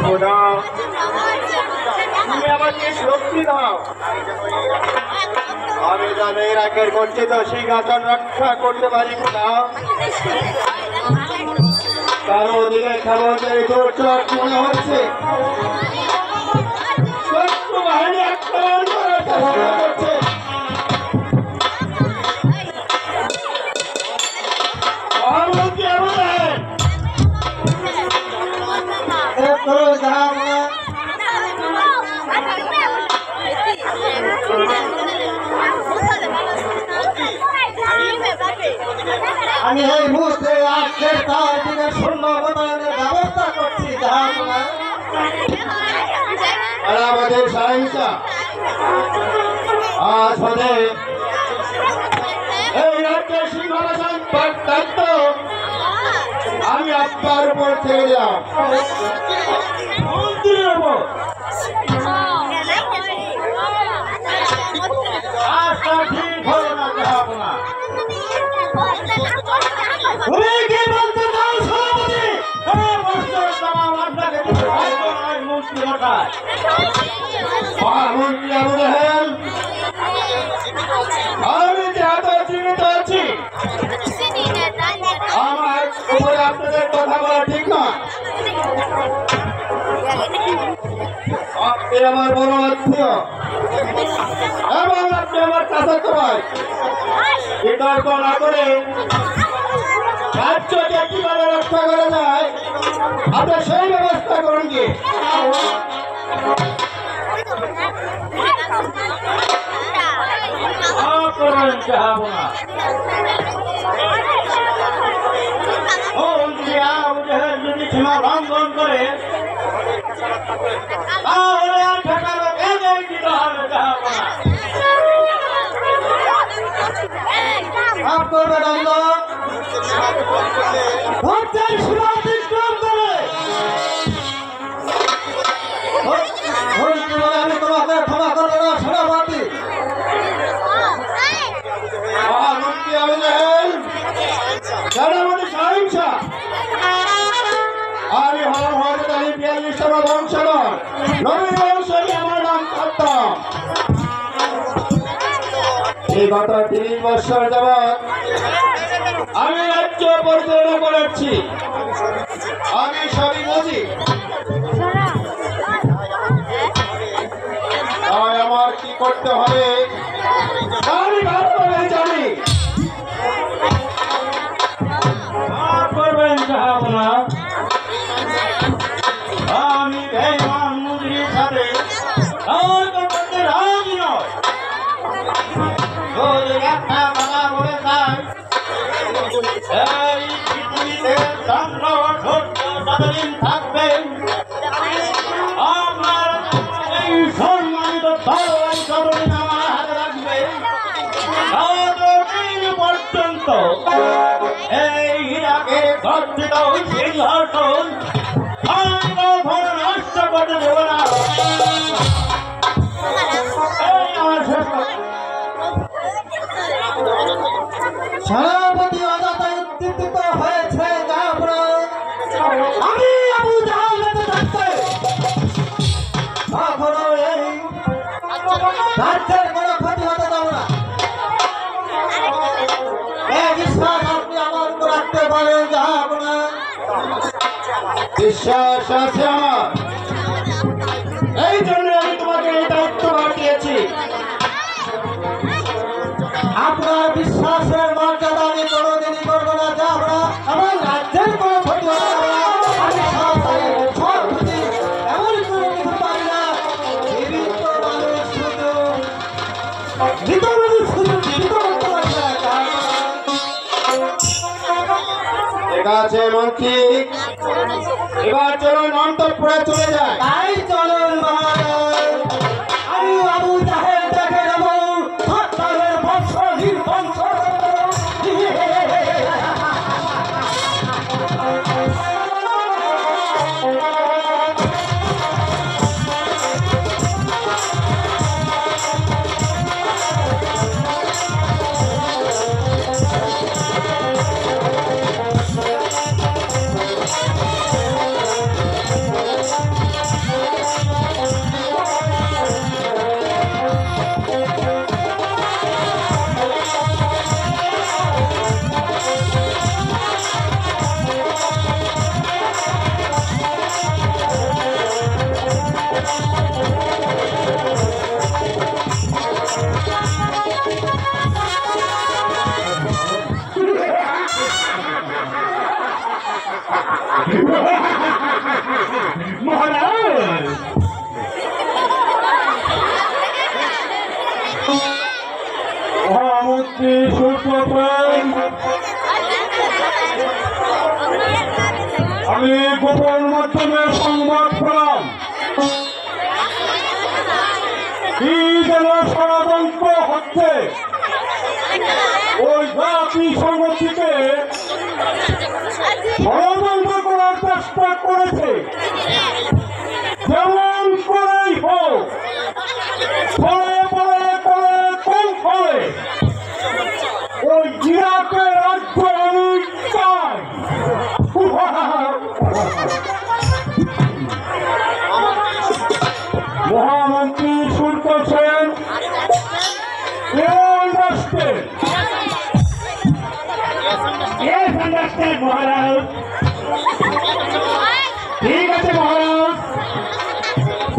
খোদা তুমি আমাকে শক্তি দাও, আমি যেন ইরাকের গচ্ছিত সিংহাসন রক্ষা করতে পারি। খোদা কারো দিকে খাবারের জোর চট মনে হচ্ছে শত্রু বাহিনী আক্রমণ করার চেষ্টা করছে। আমি এই মুহূর্তে আজকের তার দিনে শূন্য মোতায়েনের ব্যবস্থা করছি। আর আমাদের সাহিংসা আজ হলে এই রাজ্যের সিংহাসন দায়িত্ব আমি আপনার উপর ছেড়ে দিলাম। মন্ত্রীর উপর আজটা ঠিক হলো না, যাবো না। তুমি কি বলতে চাও সভাপতি? আমি যাতে জীবিত আছি আমার উপরে আপনাদের কথা বলা ঠিক না। আপনি আমার বড় আত্মীয় এবং আপনি আমার চাচাতো ভাই। বিতর্ক না করে রাজ্যকে কিভাবে রক্ষা করা যায় আপনি সেই ব্যবস্থা করুন। কি যদি সীমা লঙ্ঘন করে তাহলে আর ঠেকানো দিতে হবে, যাবো না। আমি তোমাকে ক্ষমা করবো না সভাপতি। আমি হলাম হজরত আলী 42তম বংশধর, নবীর বংশই আমার নাম করতাম। এই গত 30 বছর যাবৎ আমি রাজ্য পরিচালনা করেছি। আমি সবই বুঝি, তাই আমার কি করতে হবে আমি ভালোভাবে জানি। করবেন যাবো না। আমি বেঈমান মুদ্রির সাথে করতে রাজি নয়। যদি একটা কথা বলে যায় এই পৃথিবীতে চন্দ্র সূর্য যতদিন থাকবে আপনার এই সম্মানিত তরবারি যতদিন আমার হাতে রাখবে ততদিন পর্যন্ত এই ইরাকের গর্জিত সিংহাসন নষ্ট করতে দেব না। সভাপতি অযথা উত্তেজিত হয়েছে। আমি আবু জাহাল বেঁচে থাকতে কখনো এই রাজ্যের কোনো ক্ষতি হতে দেব না। এই বিশ্বাস আপনি আমার উপর রাখতে পারেন। যাবো না। বিশ্বাস আছে আমার, এই জন্য আমি তোমাকে এই দায়িত্ব দিয়েছি। আপনার বিশ্বাসের মর্যাদা আমি কোনোদিনই করবো না। যাবো না। আমার রাজ্যের কোনো ক্ষতি হবে না। আমি সব ক্ষতি এমন কোনো কিছু পারি না। জীবিত মানুষ শুধু জীবিত করতে পারি না। ঠিক আছে মন্ত্রী, এবার চলুন অন্তঃপুরে চলে যায়। তাই চলুন মহারাজ। আমি আবু জাহেল দেখে নেব সত্তরের বংশ নির্বংশ। স্বার্থে ওই জাতি সংগঠিকে ষড়যন্ত্র করার চেষ্টা করেছে। যেমন করেই হোক, ফলে ফলে করে কোন ফলে ওই ইরাকের রাজ্য আমি চাই। মহামন্ত্রী শুরু করছেন মহারাজ। ঠিক আছে মহারাজ,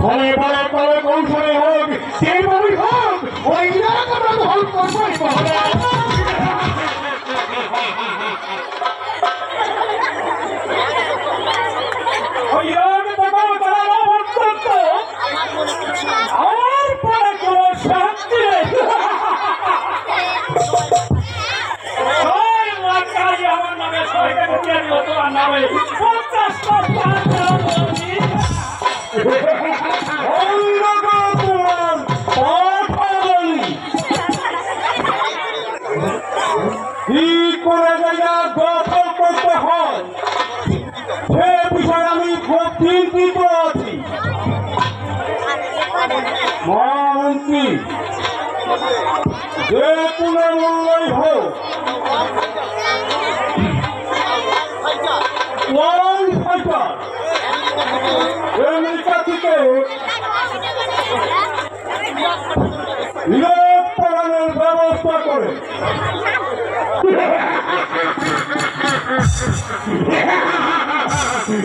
ফলে ফলে করে কৌশলে হোক, যেভাবেই হোক ওই ইরাক আমরা দখল করবই মহারাজ। ওই ইরাক দখল করার অবস্থা আমার পরে কোনো শান্তি নেই। আমার নামে সবাইকে ঢুকিয়ে দিল, তোমার নামে 50টা কি করে জায়গা দখল করতে হয় সে বিষয়ে আমি খুব চিন্তিত আছি। মহামন্ত্রী, যে কোনো মূল্যই হোক ওয়ান ফাইটার আমেরিকা থেকে ইরাক পালানোর ব্যবস্থা করে।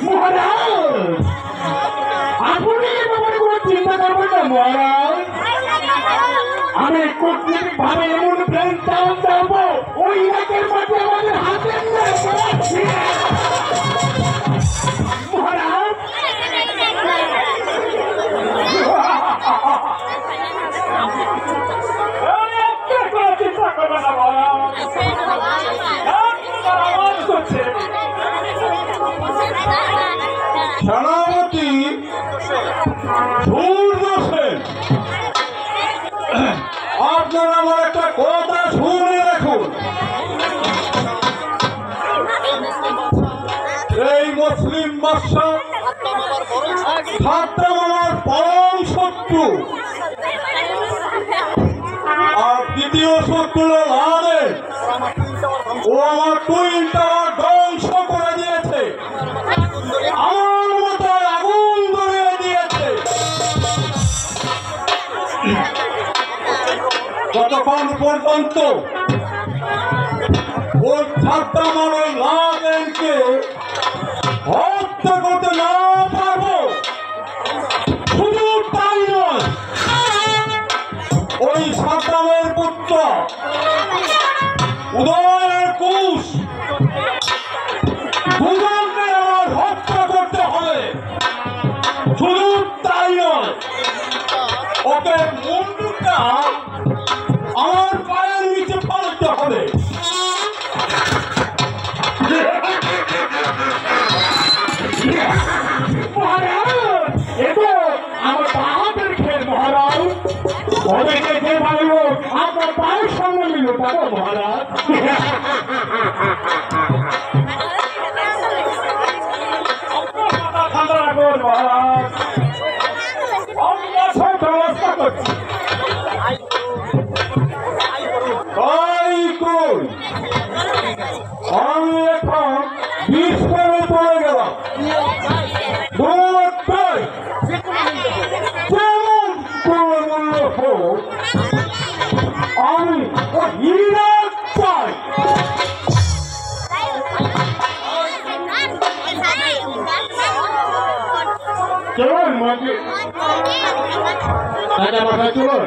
মহারাজ, আপনি ব্যাপারে কোনো চিন্তা করবেন না মহারাজ। আমি কূটনীতিক ভাবে এমন প্ল্যান চালাবো ওই ইরাকের মাঝে আমাদের হাতের মহারাজ। চিন্তা করবে না মহারাজ, সেনাপতি সূর্য সেন, আপনারা আমার একটা কথা শুনে রাখুন। এই মুসলিম বাদশা সাদ্দাম আমার পরম শত্রু, আর দ্বিতীয় শত্রু লাদেন। ও আমার টুইন টাওয়ার ধ্বংস করে দিয়েছে, আমার মাথায় আগুন ধরিয়ে দিয়েছে। যতক্ষণ পর্যন্ত ওই সাদ্দাম আর ওই লাদেনকে হত্যা করতে না পারবো, শুধু তাই নয়, ওই সাদ্দামের পুত্র উদয়ের কুশ দুজনকে আমার হত্যা করতে হবে। শুধু তাই নয়, ওকে মুন্ডুটা আমার পায়ের নিচে পালতে হবে। আমার বাহাদের খেল মহারাজ, ওদেরকে যে ভালো আপনার পায়ের সঙ্গে মিল পাবো মহারাজ। মহারাজ আমরা সব ব্যবস্থা করছি। আমি এখন বিস্তারে চলে গেলাম। যেমন কোনো মূল্য হোক আমি ইরাক চাই। চলুন মাঝে দাদা মাথা চলুন।